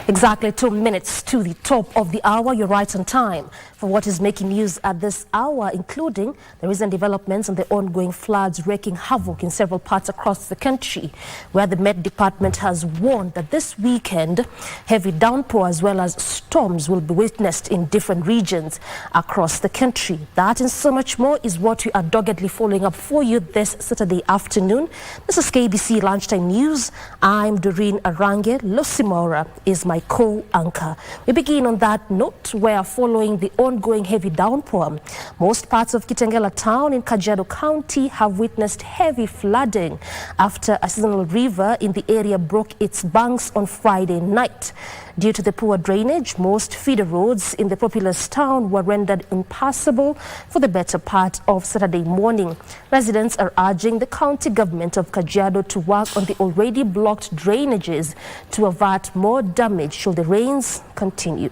Exactly 2 minutes to the top of the hour. You're right on time for what is making news at this hour, including the recent developments on the ongoing floods wreaking havoc in several parts across the country, where the Met Department has warned that this weekend heavy downpour as well as storms will be witnessed in different regions across the country. That and so much more is what we are doggedly following up for you this Saturday afternoon. This is KBC Lunchtime News. I'm Doreen Arange. Losimora is my co-anchor. We begin on that note where, following the ongoing heavy downpour, most parts of Kitengela town in Kajiado County have witnessed heavy flooding after a seasonal river in the area broke its banks on Friday night. Due to the poor drainage, most feeder roads in the populous town were rendered impassable for the better part of Saturday morning. Residents are urging the county government of Kajiado to work on the already blocked drainages to avert more damage should the rains continue.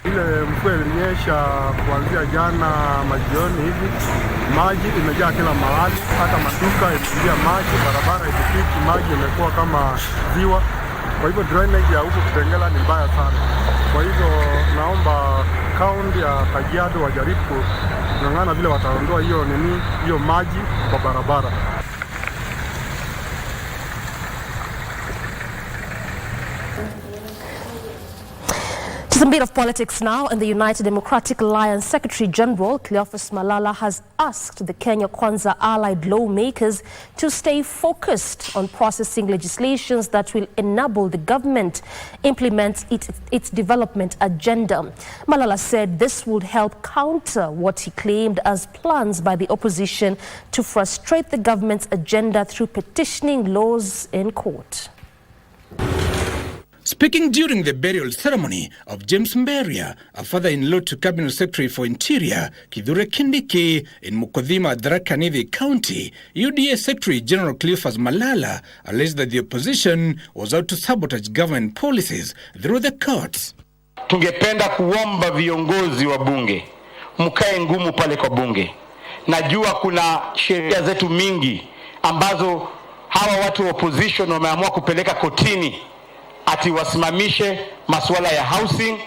Ile mvua ilinyesha kuanzia jana majioni hivi, maji imejaa kila mahali, hata maduka imejaa maji, barabara imepita maji, imekuwa kama ziwa. Kwa hivyo drainage ya huko Kitengela ni mbaya sana. Kwa hivyo naomba kaunti ya Kajiado wajaribu kung'ang'ana vile wataondoa hiyo maji kwa barabara. Some bit of politics now, and the United Democratic Alliance Secretary General Cleophas Malala has asked the Kenya Kwanza allied lawmakers to stay focused on processing legislations that will enable the government implement its development agenda. Malala said this would help counter what he claimed as plans by the opposition to frustrate the government's agenda through petitioning laws in court. Speaking during the burial ceremony of James Mberia, a father-in-law to Cabinet Secretary for Interior, Kithure Kindiki, in Mukodhima, Tharaka Nithi County, UDA Secretary General Cleophas Malala alleged that the opposition was out to sabotage government policies through the courts. Tungependa kuomba viongozi wa bunge, mkae ngumu pale kwa bunge. Najua kuna sheria zetu mingi ambazo hawa watu wa opposition wameamua kupeleka kotini. Ati wasimamishe masuala ya housing,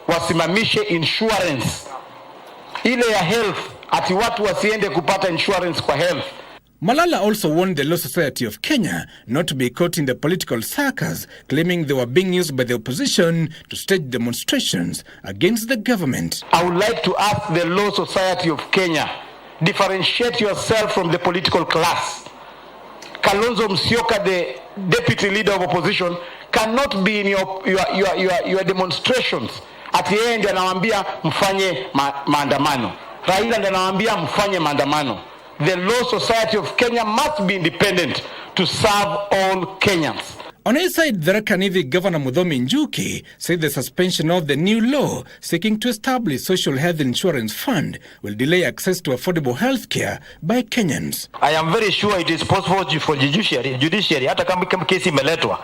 wasimamishe insurance ile ya health, ati watu wasiende kupata insurance kwa health. Malala also warned the Law Society of Kenya not to be caught in the political circus, claiming they were being used by the opposition to stage demonstrations against the government. I would like to ask the Law Society of Kenya, differentiate yourself from the political class. Kalonzo Musyoka, the deputy leader of opposition, cannot be in your demonstrations. Ati yeye ndiye anawaambia mfanye maandamano. Raila ndiye anawaambia mfanye maandamano. The Law Society of Kenya must be independent to serve all Kenyans. On his side, Tharaka Nithi Governor Muthomi Njuki said the suspension of the new law seeking to establish social health insurance fund will delay access to affordable health care by Kenyans. I am very sure it is possible for judiciary hata kama kesi imeletwa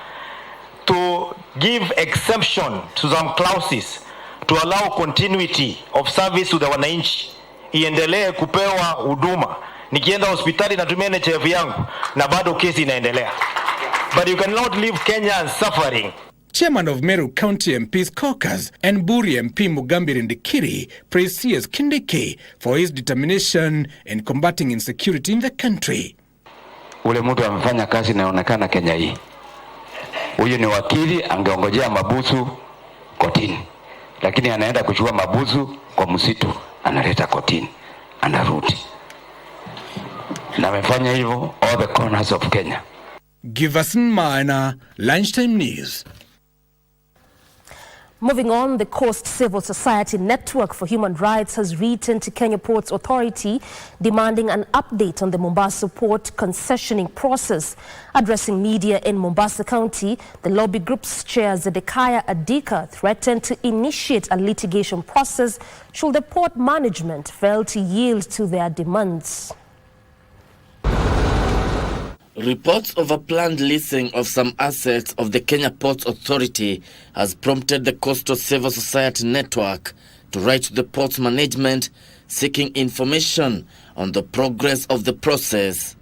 to give exemption to some clauses to allow continuity of service to the wananchi, iendelee kupewa huduma. Nikienda hospitali natumia NHIF yangu na bado kesi inaendelea. But you cannot leave Kenyans suffering. Chairman of Meru County MP's caucus and Buri MP Mugambiri Ndikiri praised CS Kindiki for his determination in combating insecurity in the country. Ule mtu amefanya kazi inaonekana Kenya hii. Huyu ni wakili, angeongojea mabusu kotini. Lakini anaenda kuchukua mabusu kwa msitu, analeta kotini, anarudi. Na amefanya hivyo all the corners of Kenya. Giverson Maina, Lunchtime News. Moving on, the Coast Civil Society Network for Human Rights has written to Kenya Ports Authority demanding an update on the Mombasa port concessioning process. Addressing media in Mombasa County, the lobby group's chair Zedekiah Adika threatened to initiate a litigation process should the port management fail to yield to their demands. Reports of a planned leasing of some assets of the Kenya Ports Authority has prompted the Coastal Civil Society Network to write to the ports management seeking information on the progress of the process.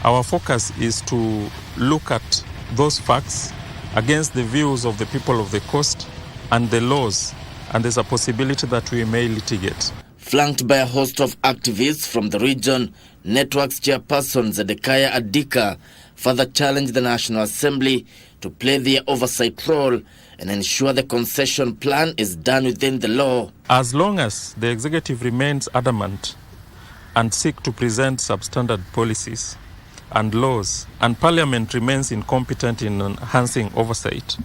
Our focus is to look at those facts against the views of the people of the coast and the laws, and there's a possibility that we may litigate. Flanked by a host of activists from the region, Network's chairperson Zedekiah Adika further challenged the National Assembly to play their oversight role and ensure the concession plan is done within the law. As long as the executive remains adamant and seek to present substandard policies and laws, and Parliament remains incompetent in enhancing oversight,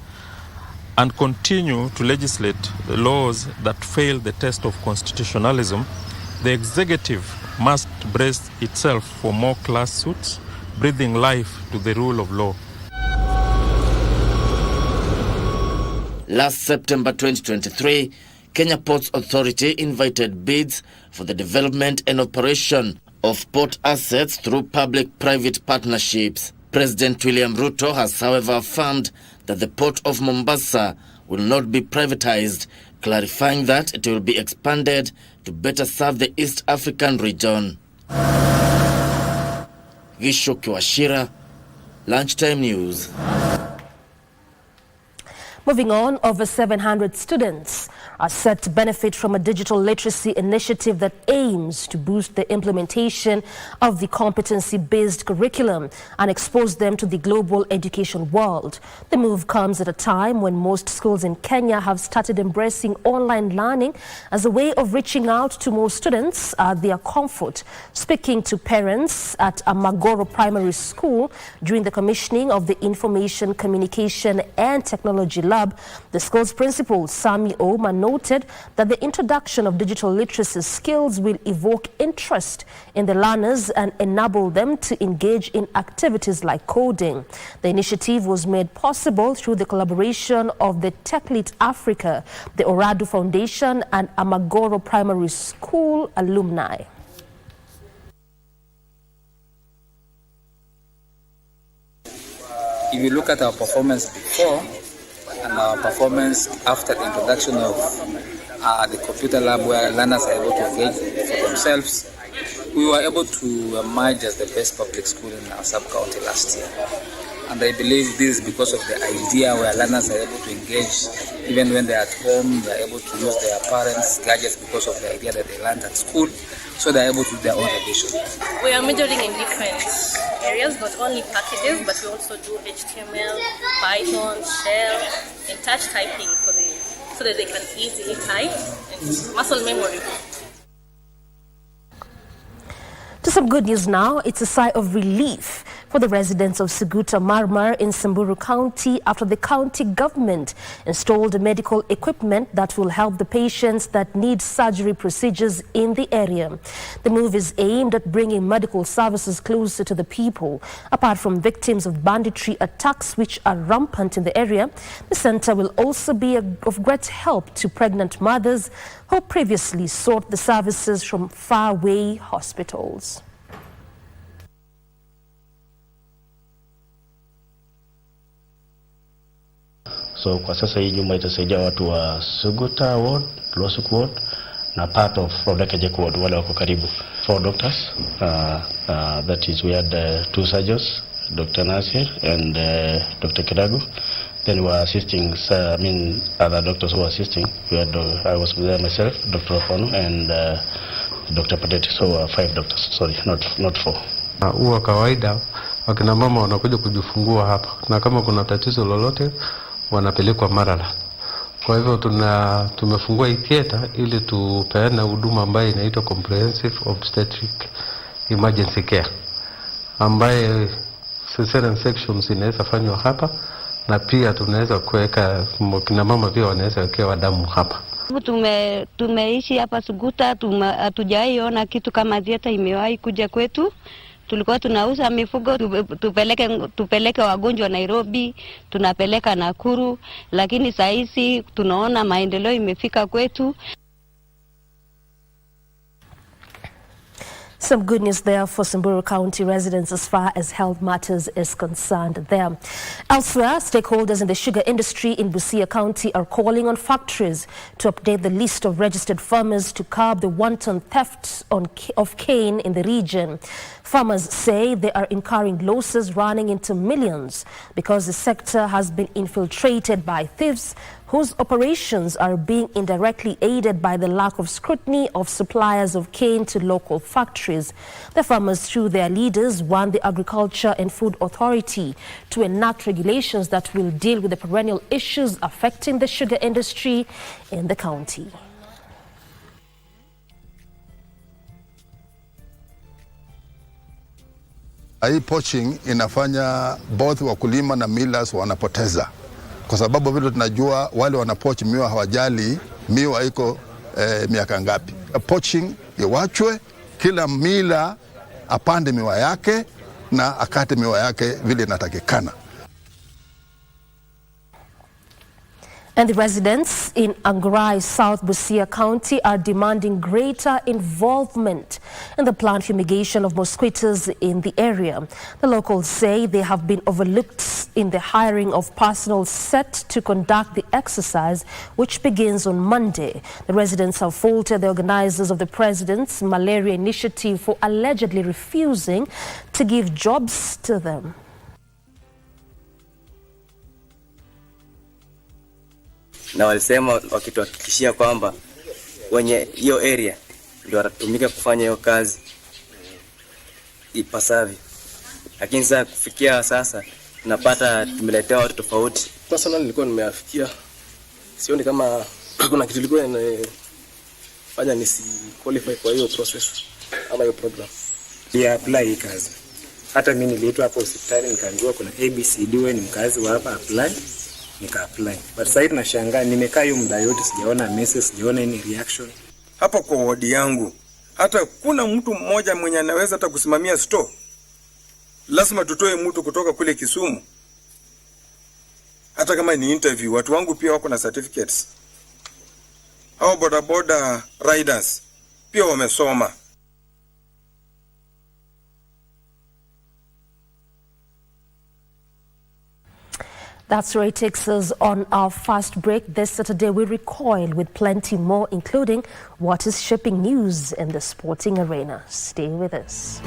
and continue to legislate the laws that fail the test of constitutionalism, the executive must brace itself for more class suits, breathing life to the rule of law. Last September 2023, Kenya Ports Authority invited bids for the development and operation of port assets through public-private partnerships. President William Ruto has, however, affirmed that the port of Mombasa will not be privatized, clarifying that it will be expanded to better serve the East African region. Gisho Kiwashira, Lunchtime News. Moving on, over 700 students are set to benefit from a digital literacy initiative that aims to boost the implementation of the competency-based curriculum and expose them to the global education world. The move comes at a time when most schools in Kenya have started embracing online learning as a way of reaching out to more students at their comfort. Speaking to parents at Amagoro Primary School during the commissioning of the Information, Communication and Technology Lab, the school's principal, Sami Oma, noted that the introduction of digital literacy skills will evoke interest in the learners and enable them to engage in activities like coding. The initiative was made possible through the collaboration of the TechLit Africa, the Oradu Foundation and Amagoro Primary School alumni. If you look at our performance before and our performance after the introduction of the computer lab where learners are able to engage for themselves, we were able to emerge as the best public school in our sub-county last year. And I believe this is because of the idea where learners are able to engage even when they're at home. They're able to use their parents' gadgets because of the idea that they learned at school, so they're able to do their own revision. We are majoring in different areas, not only packages, but we also do HTML, Python, Shell, and touch typing so that they can easily type and muscle memory. To some good news now, it's a sigh of relief for the residents of Suguta Marmar in Samburu County after the county government installed medical equipment that will help the patients that need surgery procedures in the area. The move is aimed at bringing medical services closer to the people. Apart from victims of banditry attacks which are rampant in the area, the center will also be of great help to pregnant mothers who previously sought the services from faraway hospitals. So kwa sasa hii nyumba itasaidia watu wa Suguta Ward, Losuk Ward na part of Rodakajek Ward wale wako karibu. 4 doctors, that is we had 2 surgeons, Dr. Nasir and Dr. Kidago. Then we were assisting, other doctors who were assisting. We had, I was there myself, Dr. Ofono and Dr. Padeti. So 5 doctors, sorry, not 4. Huwa kawaida wakina mama wanakuja kujifungua hapa, na kama kuna tatizo lolote wanapelekwa Marala. Kwa hivyo tumefungua hii theater ili tupeane huduma ambayo inaitwa Comprehensive Obstetric Emergency Care, ambaye cesarean sections inaweza fanywa hapa, na pia tunaweza kuweka kina mama pia wanaweza wekewa damu hapa. Tumeishi hapa Suguta, hatujaiona kitu kama theater imewahi kuja kwetu. Tulikuwa tunauza mifugo tupeleke wagonjwa Nairobi, tunapeleka Nakuru, lakini saa hizi tunaona maendeleo imefika kwetu. Some good news there for Samburu County residents as far as health matters is concerned there. Elsewhere, stakeholders in the sugar industry in Busia County are calling on factories to update the list of registered farmers to curb the wanton theft of cane in the region. Farmers say they are incurring losses running into millions because the sector has been infiltrated by thieves whose operations are being indirectly aided by the lack of scrutiny of suppliers of cane to local factories. The farmers, through their leaders, want the Agriculture and Food Authority to enact regulations that will deal with the perennial issues affecting the sugar industry in the county. Hii poaching inafanya both wakulima na millers wanapoteza. Kwa sababu vile tunajua wale wanapoach miwa hawajali miwa iko miaka ngapi. Poaching iwachwe, kila mila apande miwa yake na akate miwa yake vile inatakikana. And the residents in Angurai, South Busia County are demanding greater involvement in the planned fumigation of mosquitoes in the area. The locals say they have been overlooked in the hiring of personnel set to conduct the exercise, which begins on Monday. The residents have faulted the organizers of the President's Malaria Initiative for allegedly refusing to give jobs to them. Na walisema wakituhakikishia kwamba wenye hiyo area ndio watatumika kufanya hiyo kazi ipasavyo. Lakini sasa kufikia sasa tunapata tumeletea watu tofauti. Personally nilikuwa nimeafikia, sioni kama kuna kitu kilikuwa inafanya nisi qualify kwa hiyo process ama hiyo program. Ya apply kazi. Hata mimi niliitwa hapo hospitali nikaambiwa kuna ABCD wewe ni mkazi wa hapa, apply. Nika-apply. But sasa tunashangaa, nimekaa hiyo muda yote sijaona message, sijaona any reaction. Hapa kwa wadi yangu, hata kuna mtu mmoja mwenye anaweza hata kusimamia store. Lazima tutoe mtu kutoka kule Kisumu. Hata kama ni interview, watu wangu pia wako na certificates. Hao bodaboda riders pia wamesoma. That's where it takes us on our first break. This Saturday, we recoil with plenty more, including what is shaping news in the sporting arena. Stay with us.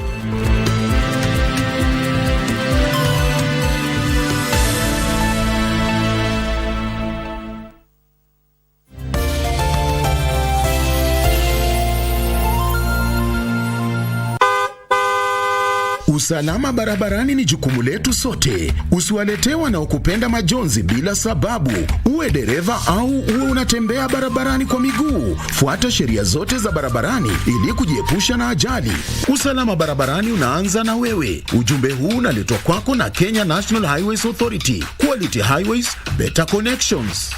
Usalama barabarani ni jukumu letu sote. Usiwaletee wanaokupenda majonzi bila sababu. Uwe dereva au uwe unatembea barabarani kwa miguu, fuata sheria zote za barabarani ili kujiepusha na ajali. Usalama barabarani unaanza na wewe. Ujumbe huu unaletwa kwako na Kenya National Highways Authority. Quality Highways, better connections.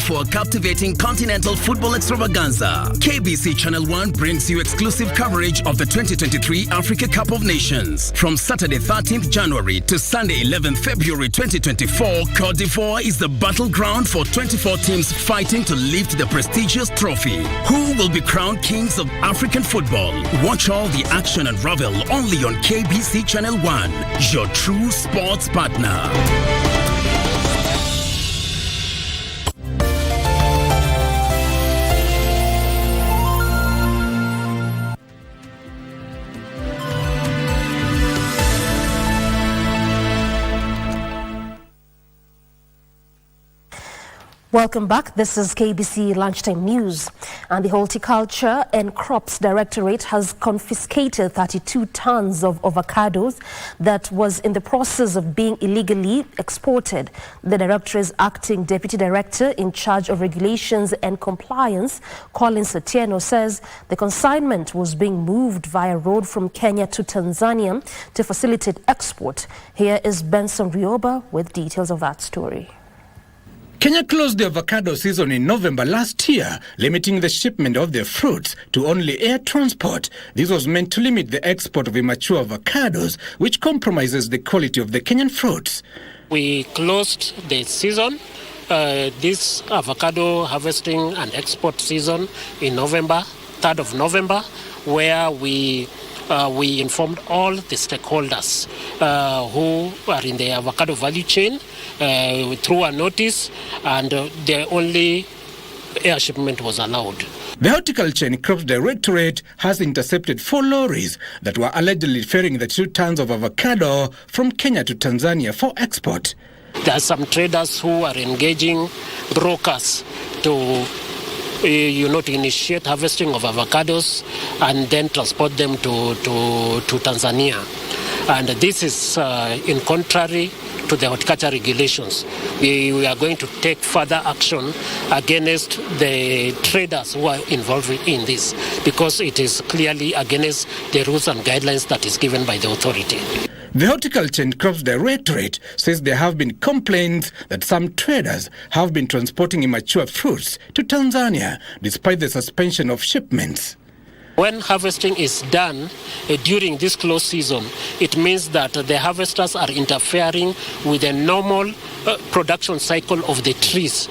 For a captivating continental football extravaganza, KBC Channel 1 brings you exclusive coverage of the 2023 Africa Cup of Nations. From Saturday 13th January to Sunday 11th February 2024, Côte d'Ivoire is the battleground for 24 teams fighting to lift the prestigious trophy. Who will be crowned kings of African football? Watch all the action and revel only on KBC Channel 1, your true sports partner. Welcome back. This is KBC Lunchtime News. And the Horticulture and Crops Directorate has confiscated 32 tons of avocados that was in the process of being illegally exported. The Directorate's acting deputy director in charge of regulations and compliance, Collins Atieno, says the consignment was being moved via road from Kenya to Tanzania to facilitate export. Here is Benson Rioba with details of that story. Kenya closed the avocado season in November last year, limiting the shipment of their fruits to only air transport. This was meant to limit the export of immature avocados, which compromises the quality of the Kenyan fruits. We closed the season, this avocado harvesting and export season in November, 3rd of November, where we informed all the stakeholders who are in the avocado value chain through a notice, and the only air shipment was allowed. The Horticulture and Crops Directorate has intercepted 4 lorries that were allegedly ferrying the 2 tons of avocado from Kenya to Tanzania for export. There are some traders who are engaging brokers to to initiate harvesting of avocados and then transport them to Tanzania. And this is in contrary to the horticulture regulations. We are going to take further action against the traders who are involved in this, because it is clearly against the rules and guidelines that is given by the authority. The Horticulture and Crops Directorate says there have been complaints that some traders have been transporting immature fruits to Tanzania despite the suspension of shipments. When harvesting is done during this closed season, it means that the harvesters are interfering with the normal production cycle of the trees,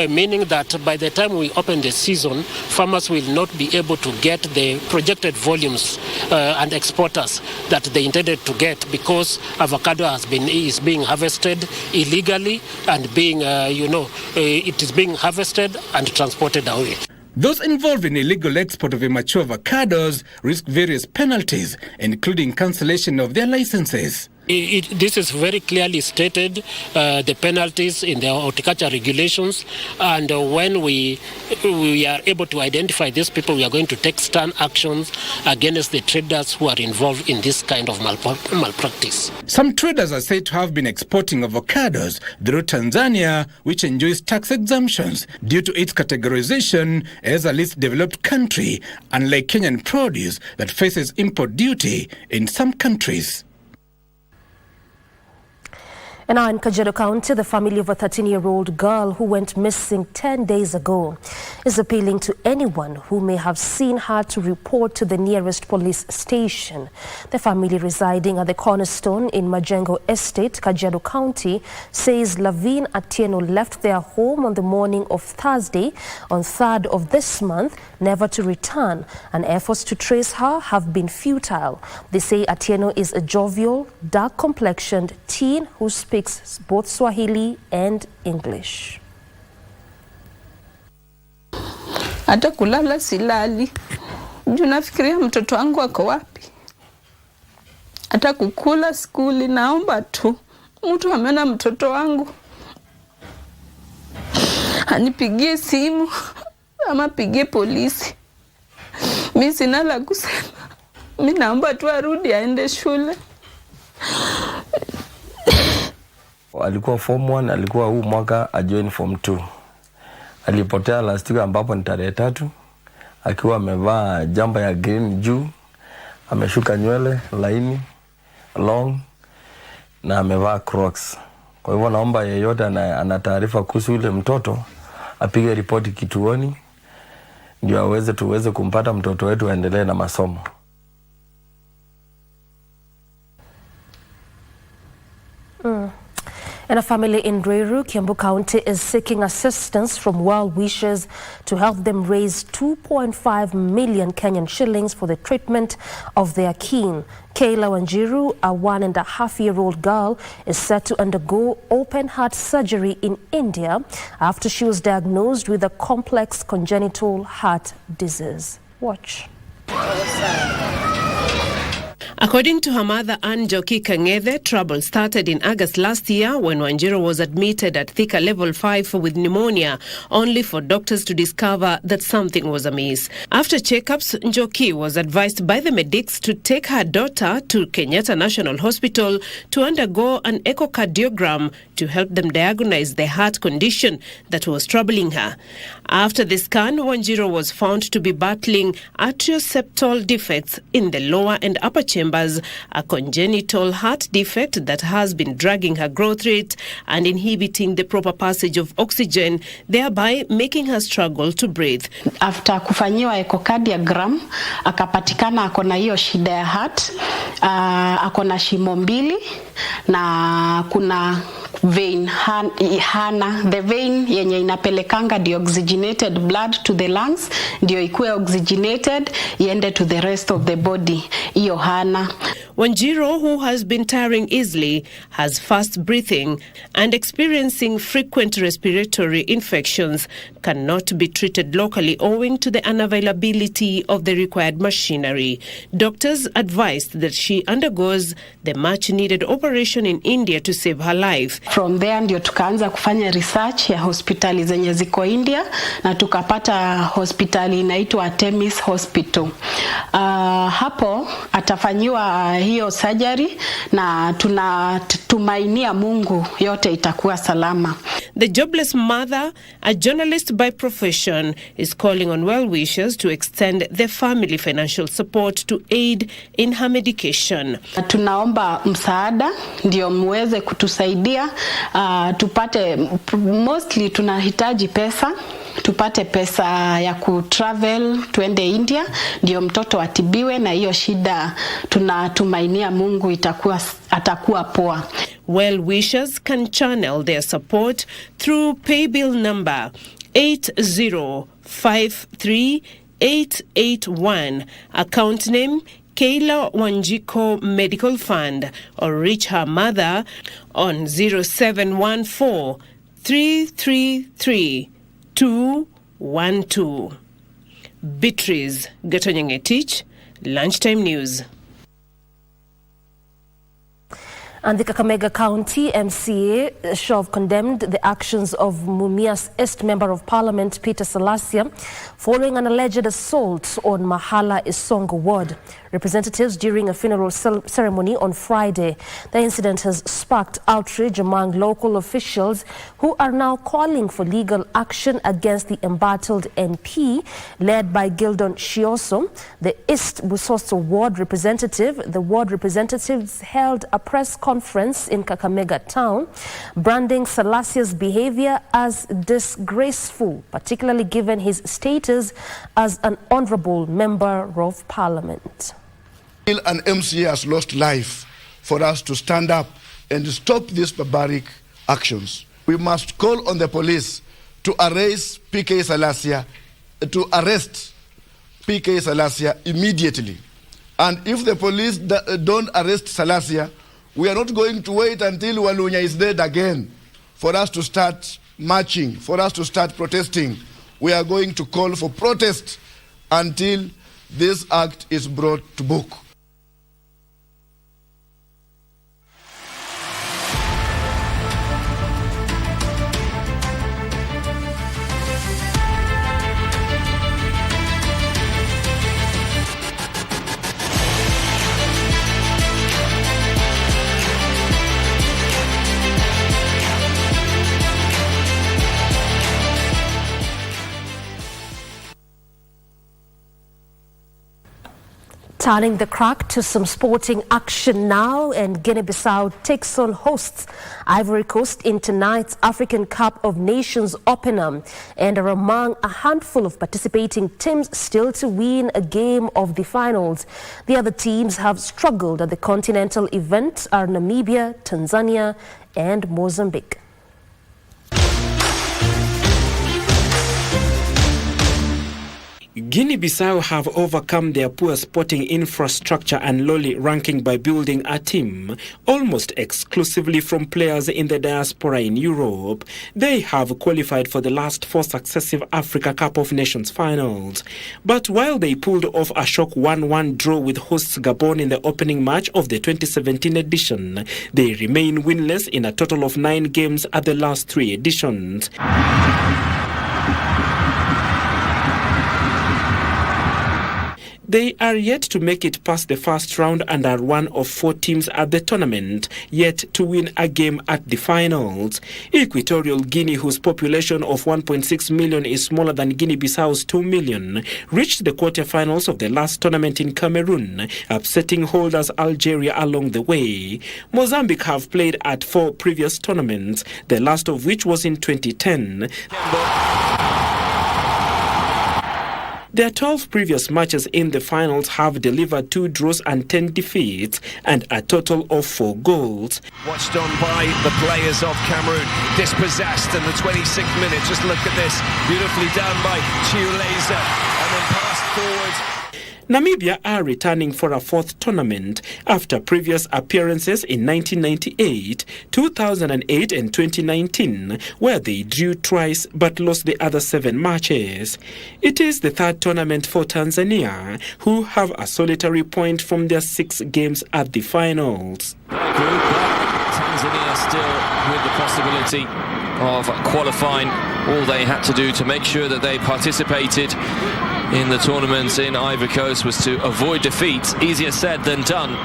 meaning that by the time we open the season, farmers will not be able to get the projected volumes and exporters that they intended to get, because avocado is being harvested illegally and it is being harvested and transported away. Those involved in illegal export of immature avocados risk various penalties, including cancellation of their licenses. This is very clearly stated, the penalties in the horticulture regulations, and when we are able to identify these people, we are going to take stern actions against the traders who are involved in this kind of malpractice. Some traders are said to have been exporting avocados through Tanzania, which enjoys tax exemptions due to its categorization as a least developed country, unlike Kenyan produce that faces import duty in some countries. And now in Kajiado County, the family of a 13-year-old girl who went missing 10 days ago is appealing to anyone who may have seen her to report to the nearest police station. The family residing at the Cornerstone in Majengo Estate, Kajiado County, says Lavine Atieno left their home on the morning of Thursday, on 3rd of this month, never to return, and efforts to trace her have been futile. They say Atieno is a jovial, dark-complexioned teen who speaks both Swahili and English. Hata kulala silali. Juu nafikiria mtoto wangu ako wapi. Hata kukula skuli, naomba tu mtu ameona mtoto wangu anipigie simu ama pigie polisi. Mimi sina la kusema. Mimi naomba tu arudi aende shule. Alikuwa form 1, alikuwa huu mwaka ajoin form 2. Alipotea last week ambapo ni tarehe 3, akiwa amevaa jamba ya green juu, ameshuka nywele laini long na amevaa Crocs. Kwa hivyo naomba yeyote ana taarifa kuhusu yule mtoto apige ripoti kituoni ndio tuweze kumpata mtoto wetu aendelee na masomo. And a family in Ruiru, Kiambu County, is seeking assistance from well-wishers to help them raise 2.5 million Kenyan shillings for the treatment of their kin. Kayla Wanjiru, a 1.5-year-old girl, is set to undergo open-heart surgery in India after she was diagnosed with a complex congenital heart disease. Watch. According to her mother, Njoki Kang'ethe, trouble started in August last year when Wanjiru was admitted at Thika Level 5 with pneumonia, only for doctors to discover that something was amiss. After checkups, Njoki was advised by the medics to take her daughter to Kenyatta National Hospital to undergo an echocardiogram to help them diagnose the heart condition that was troubling her. After the scan, Wanjiru was found to be battling atrioseptal defects in the lower and upper chambers, a congenital heart defect that has been dragging her growth rate and inhibiting the proper passage of oxygen, thereby making her struggle to breathe. After kufanyiwa echocardiogram, akapatikana akona hiyo shida ya heart, akona shimo mbili na kuna vein hana, the vein yenye inapelekanga deoxygenated blood to the lungs ndio ikuwe oxygenated iende to the rest of the body, iyo hana. Wanjiru, who has been tiring easily, has fast breathing and experiencing frequent respiratory infections, cannot be treated locally owing to the unavailability of the required machinery. Doctors advised that she undergoes the much needed operation in India to save her life. From there ndio tukaanza kufanya research ya hospitali zenye ziko India na tukapata hospitali inaitwa Temis Hospital. Hapo atafanyiwa hiyo surgery na tunatumainia Mungu yote itakuwa salama. The jobless mother, a journalist by profession, is calling on well-wishers to extend their family financial support to aid in her medication. Tunaomba msaada ndio muweze kutusaidia tupate, mostly tunahitaji pesa, tupate pesa ya kutravel tuende India ndio mtoto atibiwe, na hiyo shida tunatumainia Mungu atakuwa poa. Well-wishers can channel their support through paybill number 8053881, account name Kayla Wanjiko Medical Fund, or reach her mother on 0714 333 212. Beatrice Gatonyengetich, Lunchtime News. And the Kakamega County MCA Shove condemned the actions of Mumias East Member of Parliament Peter Salasia following an alleged assault on Mahala Isongo ward. Representatives during a funeral ceremony on Friday. The incident has sparked outrage among local officials who are now calling for legal action against the embattled MP led by Gildon Shioso, the East Busoso ward representative. The ward representatives held a press conference in Kakamega town, branding Salasia's behavior as disgraceful, particularly given his status as an honorable member of parliament. An MCA has lost life for us to stand up and stop these barbaric actions. We must call on the police to arrest PK Salasia immediately. And if the police don't arrest Salasia, we are not going to wait until Walunya is dead again for us to start marching, for us to start protesting. We are going to call for protest until this act is brought to book. Turning the crack to some sporting action now, and Guinea-Bissau takes on hosts Ivory Coast in tonight's African Cup of Nations opener and are among a handful of participating teams still to win a game of the finals. The other teams have struggled at the continental event are Namibia, Tanzania and Mozambique. Guinea-Bissau have overcome their poor sporting infrastructure and lowly ranking by building a team almost exclusively from players in the diaspora in Europe. They have qualified for the last 4 successive Africa Cup of Nations finals. But while they pulled off a shock 1-1 draw with hosts Gabon in the opening match of the 2017 edition, they remain winless in a total of 9 games at the last 3 editions. They are yet to make it past the first round and are one of 4 teams at the tournament yet to win a game at the finals. Equatorial Guinea, whose population of 1.6 million is smaller than Guinea-Bissau's 2 million, reached the quarterfinals of the last tournament in Cameroon, upsetting holders Algeria along the way. Mozambique have played at 4 previous tournaments, the last of which was in 2010. Their 12 previous matches in the finals have delivered 2 draws and 10 defeats and a total of 4 goals. Watched on by the players of Cameroon, dispossessed in the 26th minute. Just look at this, beautifully done by Chiuleza and then passed forward. Namibia are returning for a 4th tournament after previous appearances in 1998, 2008 and 2019, where they drew twice but lost the other 7 matches. It is the 3rd tournament for Tanzania, who have a solitary point from their 6 games at the finals. Tanzania still with the possibility of qualifying. All they had to do to make sure that they participated in the tournament in Ivory Coast was to avoid defeat. Easier said than done.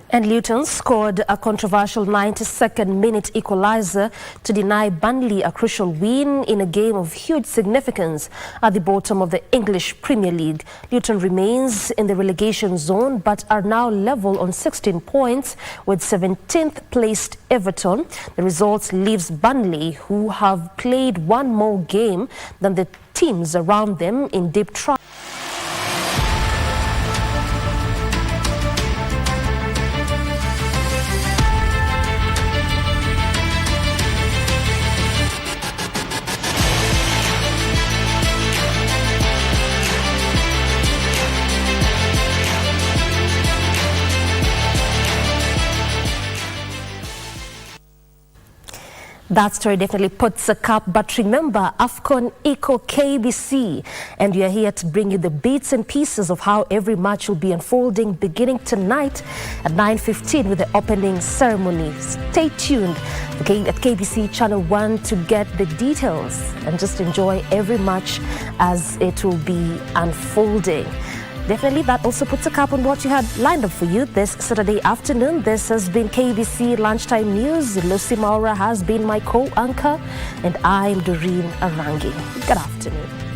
And Luton scored a controversial 92nd minute equalizer to deny Burnley a crucial win in a game of huge significance at the bottom of the English Premier League. Luton remains in the relegation zone but are now level on 16 points with 17th placed Everton. The result leaves Burnley, who have played 1 more game than the teams around them, in deep trouble. That story definitely puts a cap, but remember, AFCON equal KBC, and we are here to bring you the bits and pieces of how every match will be unfolding beginning tonight at 9:15 with the opening ceremony. Stay tuned at KBC Channel 1 to get the details and just enjoy every match as it will be unfolding. Definitely, that also puts a cap on what you had lined up for you this Saturday afternoon. This has been KBC Lunchtime News. Lucy Maura has been my co-anchor, and I'm Doreen Arange. Good afternoon.